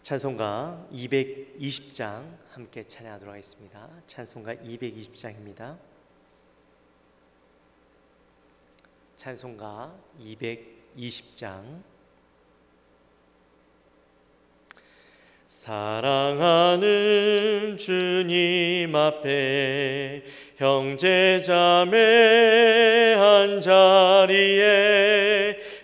찬송가 220장 함께 찬양하도록 하겠습니다. 찬송가 220장입니다. 찬송가 220장. 사랑하는 주님 앞에 형제자매 한자리에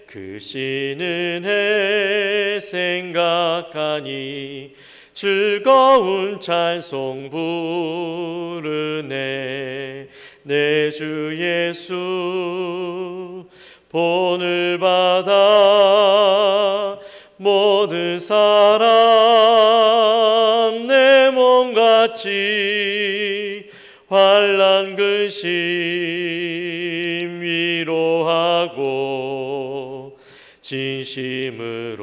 크신 은혜 생각하니 즐거운 찬송 부르네. 내 주 예수 본을 받아 모든 사람 내 몸같이 환난 근심 위로하고 진심으로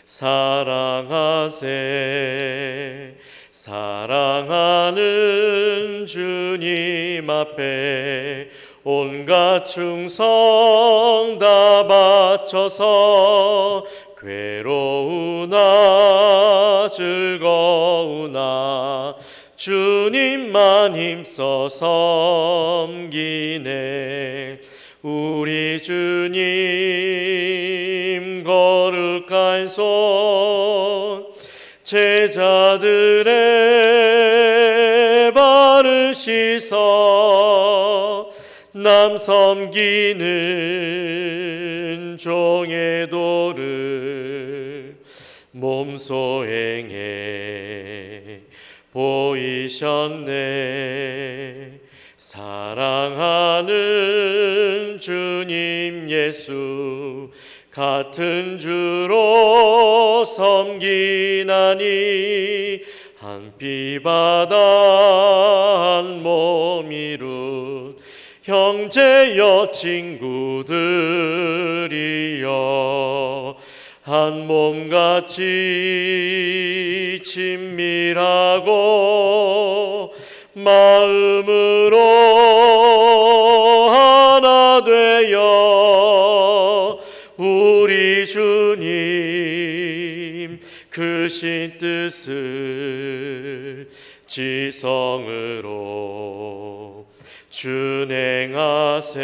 사랑하세. 사랑하는 주님 앞에 온갖 충성 다 바쳐서 괴로우나 즐거우나 주님만 힘써 섬기네. 우리 주님 거룩한 손 제자들의 발을 씻어 남 섬기는 종의 도를 몸소 행해 보이셨네. 사랑하는 주님 예수 같은 주로 섬기나니 한 피바다 한 몸 이룬 형제여 친구들이여 한 몸같이 친밀하고 마음으로 하나 되어 우리 주님 크신 뜻을 지성으로 준행하세.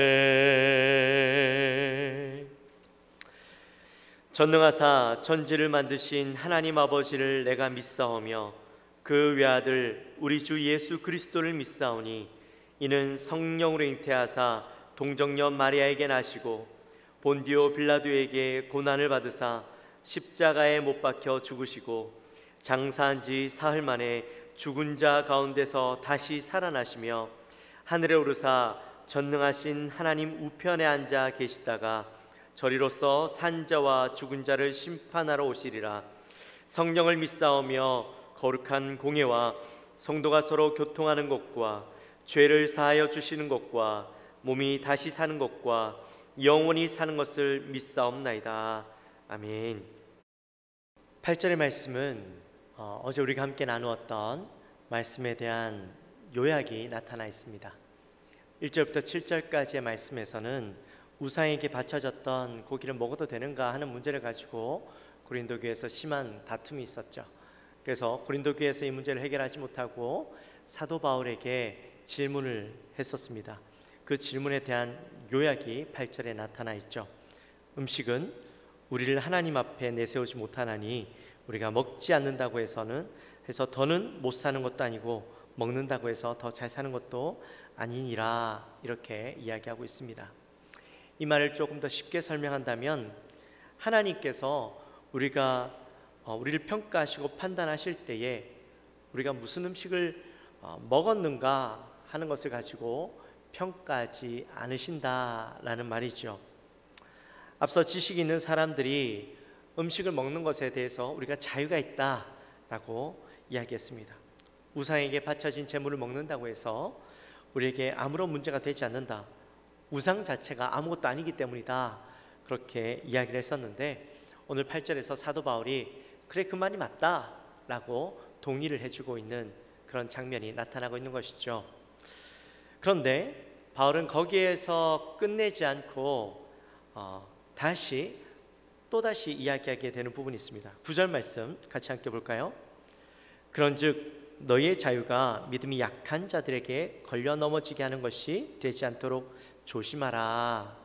전능하사 천지를 만드신 하나님 아버지를 내가 믿사오며 그 외아들 우리 주 예수 그리스도를 믿사오니 이는 성령으로 잉태하사 동정녀 마리아에게 나시고 본디오 빌라도에게 고난을 받으사 십자가에 못 박혀 죽으시고 장사한 지 사흘 만에 죽은 자 가운데서 다시 살아나시며 하늘에 오르사 전능하신 하나님 우편에 앉아 계시다가 저리로서 산자와 죽은 자를 심판하러 오시리라. 성령을 믿사오며 거룩한 공예와 성도가 서로 교통하는 것과 죄를 사하여 주시는 것과 몸이 다시 사는 것과 영원히 사는 것을 믿사옵나이다. 아멘. 8절의 말씀은 어제 우리가 함께 나누었던 말씀에 대한 요약이 나타나 있습니다. 1절부터 7절까지의 말씀에서는 우상에게 바쳐졌던 고기를 먹어도 되는가 하는 문제를 가지고 고린도 교회에서 심한 다툼이 있었죠. 그래서 고린도 교회에서 이 문제를 해결하지 못하고 사도 바울에게 질문을 했었습니다. 그 질문에 대한 요약이 8절에 나타나 있죠. 음식은 우리를 하나님 앞에 내세우지 못하나니 우리가 먹지 않는다고 해서 더는 못 사는 것도 아니고 먹는다고 해서 더 잘 사는 것도 아니니라, 이렇게 이야기하고 있습니다. 이 말을 조금 더 쉽게 설명한다면 하나님께서 우리를 평가하시고 판단하실 때에 우리가 무슨 음식을 먹었는가 하는 것을 가지고 평가하지 않으신다라는 말이죠. 앞서 지식이 있는 사람들이 음식을 먹는 것에 대해서 우리가 자유가 있다라고 이야기했습니다. 우상에게 바쳐진 재물을 먹는다고 해서 우리에게 아무런 문제가 되지 않는다, 우상 자체가 아무것도 아니기 때문이다, 그렇게 이야기를 했었는데 오늘 8절에서 사도 바울이 그래 그 말이 맞다 라고 동의를 해주고 있는 그런 장면이 나타나고 있는 것이죠. 그런데 바울은 거기에서 끝내지 않고 다시 또다시 이야기하게 되는 부분이 있습니다. 9절 말씀 같이 함께 볼까요? 그런즉 너희의 자유가 믿음이 약한 자들에게 걸려 넘어지게 하는 것이 되지 않도록 조심하라.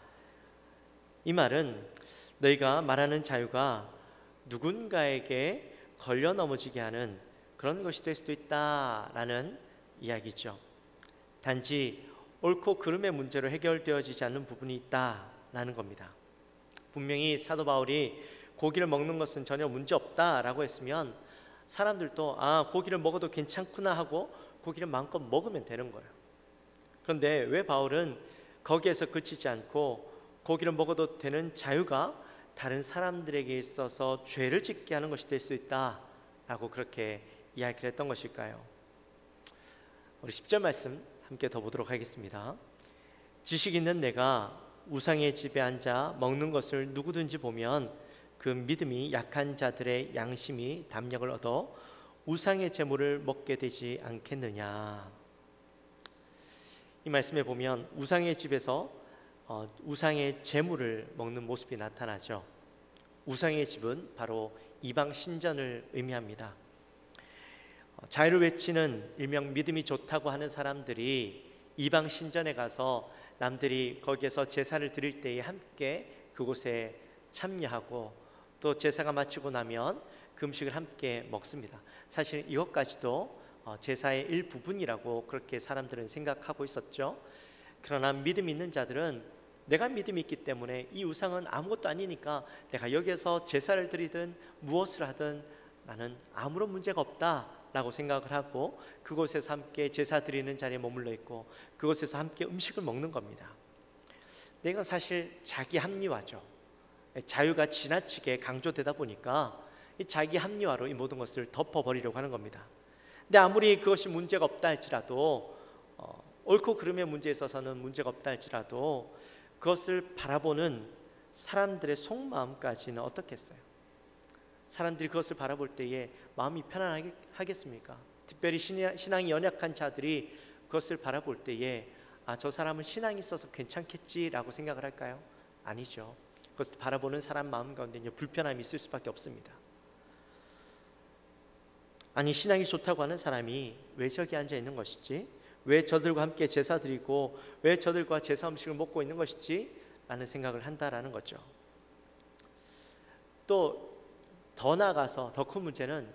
이 말은 너희가 말하는 자유가 누군가에게 걸려 넘어지게 하는 그런 것이 될 수도 있다라는 이야기죠. 단지 옳고 그름의 문제로 해결되어지지 않는 부분이 있다라는 겁니다. 분명히 사도 바울이 고기를 먹는 것은 전혀 문제 없다라고 했으면 사람들도 고기를 먹어도 괜찮구나 하고 고기를 마음껏 먹으면 되는 거예요. 그런데 왜 바울은 거기에서 그치지 않고 고기를 먹어도 되는 자유가 다른 사람들에게 있어서 죄를 짓게 하는 것이 될 수 있다라고 그렇게 이야기를 했던 것일까요? 우리 10절 말씀 함께 더 보도록 하겠습니다. 지식 있는 내가 우상의 집에 앉아 먹는 것을 누구든지 보면 그 믿음이 약한 자들의 양심이 담력을 얻어 우상의 재물을 먹게 되지 않겠느냐. 이 말씀에 보면 우상의 집에서 우상의 재물을 먹는 모습이 나타나죠. 우상의 집은 바로 이방 신전을 의미합니다. 자유를 외치는 일명 믿음이 좋다고 하는 사람들이 이방 신전에 가서 남들이 거기에서 제사를 드릴 때에 함께 그곳에 참여하고 또 제사가 마치고 나면 그 음식을 함께 먹습니다. 사실 이것까지도 제사의 일부분이라고 그렇게 사람들은 생각하고 있었죠. 그러나 믿음 있는 자들은 내가 믿음이 있기 때문에 이 우상은 아무것도 아니니까 내가 여기에서 제사를 드리든 무엇을 하든 나는 아무런 문제가 없다라고 생각을 하고 그곳에서 함께 제사 드리는 자리에 머물러 있고 그곳에서 함께 음식을 먹는 겁니다. 내가 사실 자기 합리화죠. 자유가 지나치게 강조되다 보니까 이 자기 합리화로 이 모든 것을 덮어버리려고 하는 겁니다. 근데 아무리 그것이 문제가 없다 할지라도 옳고 그름의 문제에 있어서는 문제가 없다 할지라도 그것을 바라보는 사람들의 속마음까지는 어떻겠어요? 사람들이 그것을 바라볼 때에 마음이 편안하겠습니까? 특별히 신앙이 연약한 자들이 그것을 바라볼 때에 저 사람은 신앙이 있어서 괜찮겠지라고 생각을 할까요? 아니죠. 그것을 바라보는 사람 마음 가운데 불편함이 있을 수밖에 없습니다. 아니 신앙이 좋다고 하는 사람이 왜 저기 앉아 있는 것이지? 왜 저들과 함께 제사 드리고 왜 저들과 제사 음식을 먹고 있는 것이지? 라는 생각을 한다라는 거죠. 또 더 나아가서 더 큰 문제는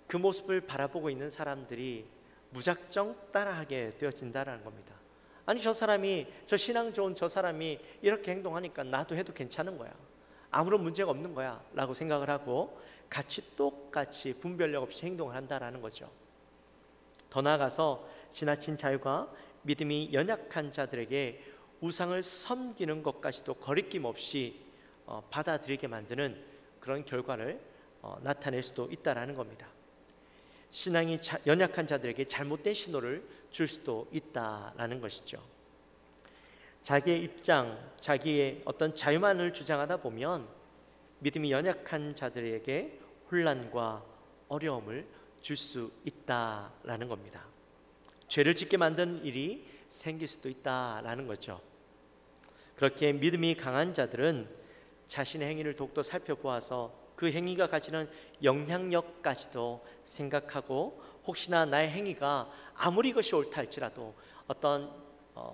그 모습을 바라보고 있는 사람들이 무작정 따라하게 되어진다라는 겁니다. 아니 저 신앙 좋은 저 사람이 이렇게 행동하니까 나도 해도 괜찮은 거야, 아무런 문제가 없는 거야 라고 생각을 하고 같이 똑같이 분별력 없이 행동을 한다라는 거죠. 더 나아가서 지나친 자유가 믿음이 연약한 자들에게 우상을 섬기는 것까지도 거리낌 없이 받아들이게 만드는 그런 결과를 나타낼 수도 있다라는 겁니다. 신앙이 연약한 자들에게 잘못된 신호를 줄 수도 있다라는 것이죠. 자기의 입장, 자기의 어떤 자유만을 주장하다 보면 믿음이 연약한 자들에게 혼란과 어려움을 줄 수 있다라는 겁니다. 죄를 짓게 만드는 일이 생길 수도 있다라는 거죠. 그렇게 믿음이 강한 자들은 자신의 행위를 더욱더 살펴보아서 그 행위가 가지는 영향력까지도 생각하고 혹시나 나의 행위가 아무리 이것이 옳다 할지라도 어떤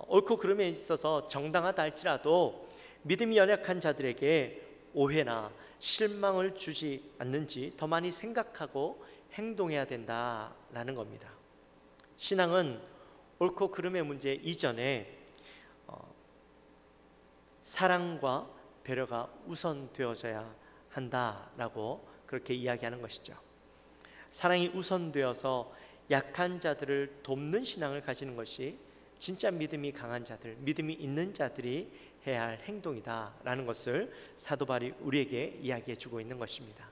옳고 그름에 있어서 정당하다 할지라도 믿음이 연약한 자들에게 오해나 실망을 주지 않는지 더 많이 생각하고 행동해야 된다라는 겁니다. 신앙은 옳고 그름의 문제 이전에 사랑과 배려가 우선되어져야 한다라고 그렇게 이야기하는 것이죠. 사랑이 우선되어서 약한 자들을 돕는 신앙을 가지는 것이 진짜 믿음이 강한 자들, 믿음이 있는 자들이 해야 할 행동이다라는 것을 사도 바울이 우리에게 이야기해 주고 있는 것입니다.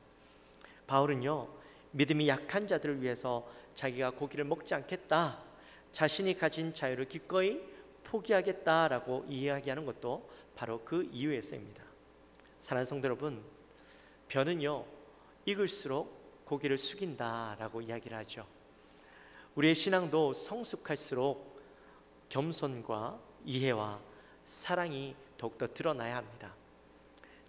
바울은요, 믿음이 약한 자들을 위해서 자기가 고기를 먹지 않겠다, 자신이 가진 자유를 기꺼이 포기하겠다라고 이야기하는 것도 바로 그 이유에서입니다. 사랑하는 성도 여러분, 벼는요 익을수록 고기를 숙인다라고 이야기를 하죠. 우리의 신앙도 성숙할수록 겸손과 이해와 사랑이 더욱더 드러나야 합니다.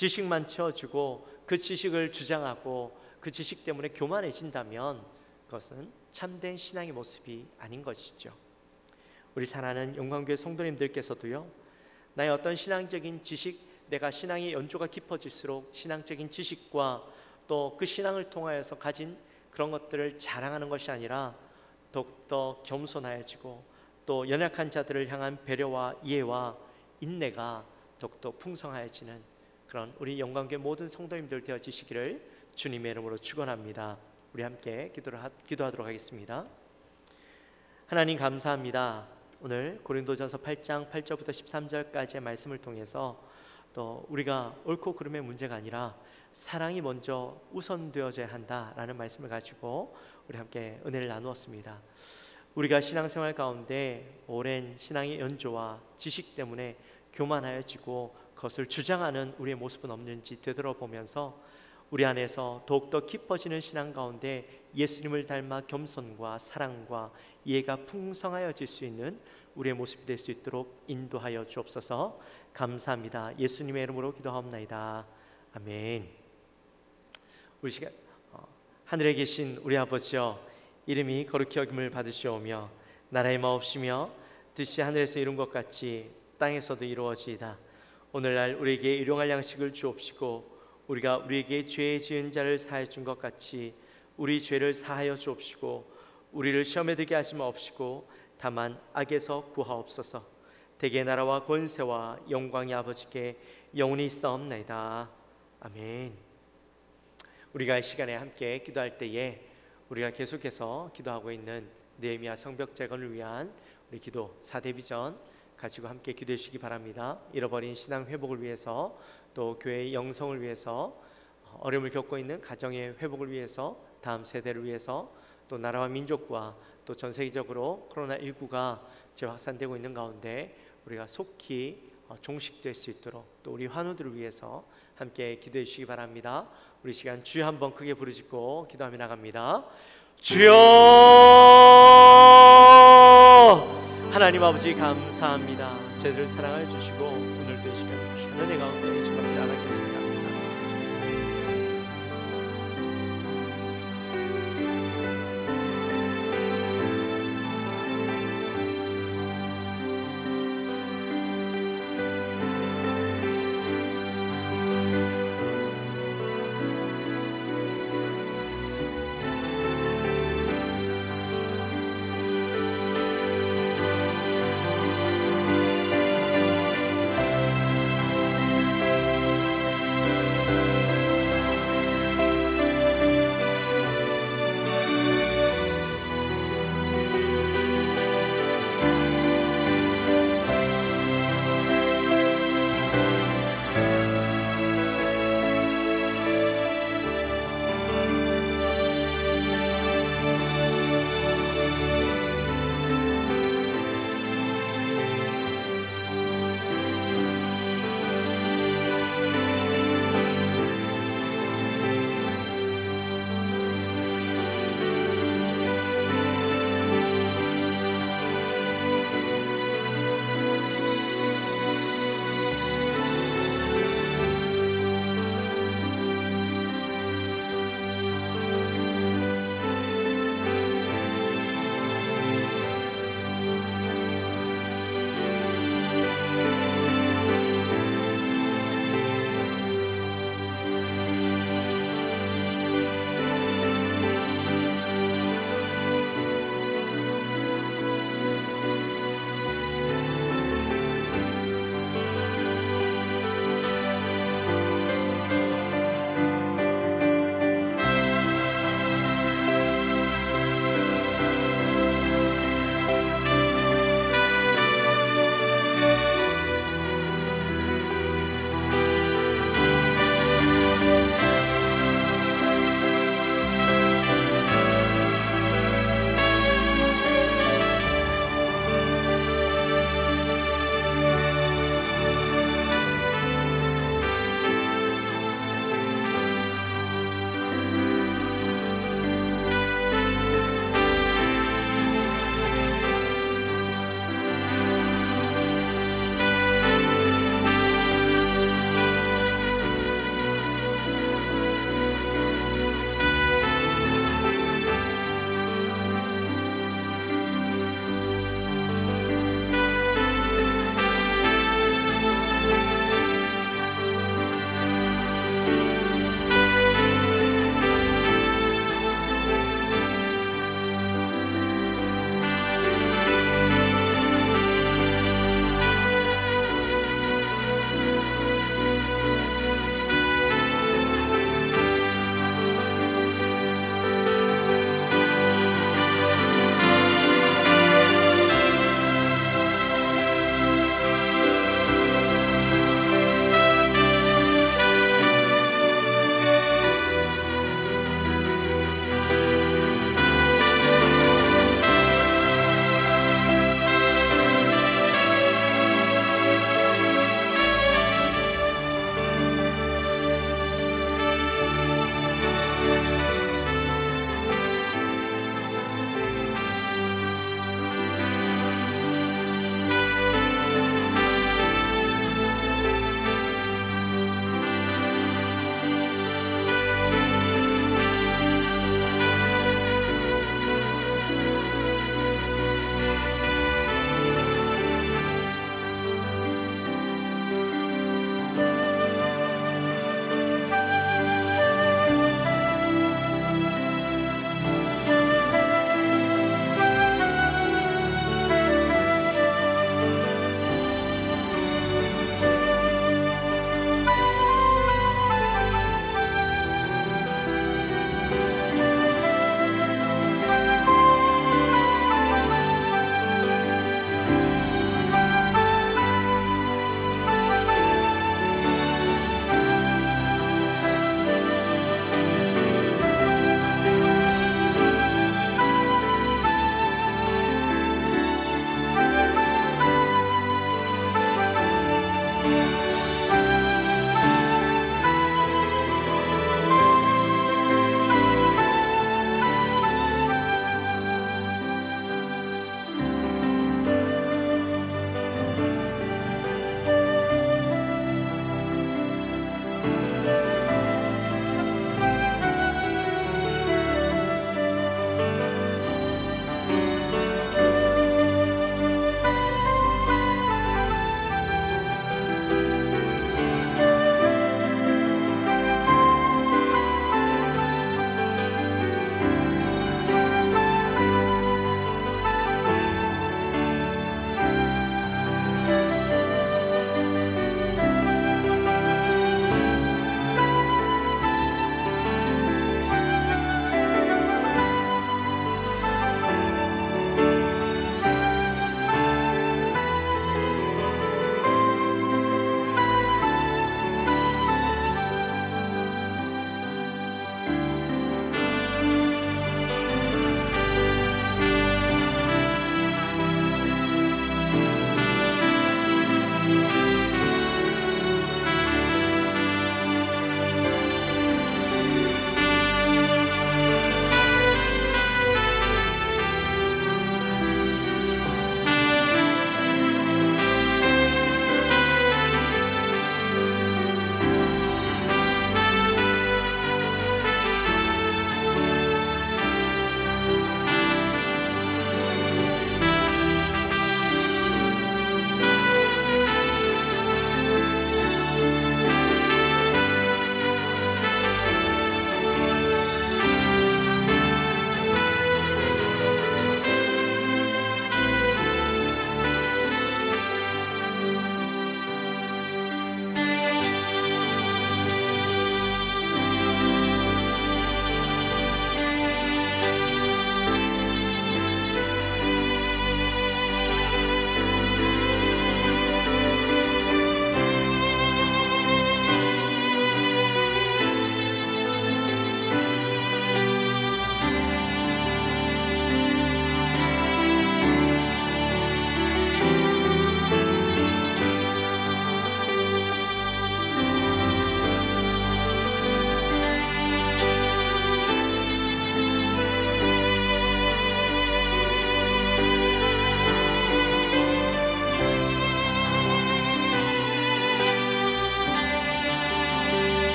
지식만 채워주고 그 지식을 주장하고 그 지식 때문에 교만해진다면 그것은 참된 신앙의 모습이 아닌 것이죠. 우리 사랑하는 영광교회 성도님들께서도요, 나의 어떤 신앙적인 지식, 내가 신앙의 연조가 깊어질수록 신앙적인 지식과 또 그 신앙을 통하여서 가진 그런 것들을 자랑하는 것이 아니라 더욱더 겸손하여지고 또 연약한 자들을 향한 배려와 이해와 인내가 더욱더 풍성하여지는 그런 우리 영광교회 모든 성도님들 되어지시기를 주님의 이름으로 축원합니다. 우리 함께 기도하도록 하겠습니다. 하나님 감사합니다. 오늘 고린도전서 8장 8절부터 13절까지의 말씀을 통해서 또 우리가 옳고 그름의 문제가 아니라 사랑이 먼저 우선되어져야 한다라는 말씀을 가지고 우리 함께 은혜를 나누었습니다. 우리가 신앙생활 가운데 오랜 신앙의 연조와 지식 때문에 교만하여지고 그것을 주장하는 우리의 모습은 없는지 되돌아보면서 우리 안에서 더욱더 깊어지는 신앙 가운데 예수님을 닮아 겸손과 사랑과 이해가 풍성하여질 수 있는 우리의 모습이 될 수 있도록 인도하여 주옵소서. 감사합니다. 예수님의 이름으로 기도하옵나이다. 아멘. 우리 시간 하늘에 계신 우리 아버지여, 이름이 거룩히 여김을 받으시오며 나라의 마옵시며 뜻이 하늘에서 이룬 것 같이 땅에서도 이루어지이다. 오늘날 우리에게 일용할 양식을 주옵시고 우리가 우리에게 죄 지은 자를 사하여 준 것 같이 우리 죄를 사하여 주옵시고 우리를 시험에 들게 하지 마옵시고 다만 악에서 구하옵소서. 대개 나라와 권세와 영광이 아버지께 영원히 있사옵나이다. 아멘. 우리가 이 시간에 함께 기도할 때에 우리가 계속해서 기도하고 있는 느헤미야 성벽 재건을 위한 우리 기도 4대 비전 가지고 함께 기도해 주시기 바랍니다. 잃어버린 신앙 회복을 위해서, 또 교회의 영성을 위해서, 어려움을 겪고 있는 가정의 회복을 위해서, 다음 세대를 위해서, 또 나라와 민족과 또 전 세계적으로 코로나19가 재확산되고 있는 가운데 우리가 속히 종식될 수 있도록 또 우리 환우들을 위해서 함께 기도해 주시기 바랍니다. 우리 시간 주여 한번 크게 부르짖고 기도하며 나갑니다. 주여! 하나님 아버지 감사합니다. 저희들을 사랑하여 주시고 오늘도 이 시간 귀한 은혜 가운데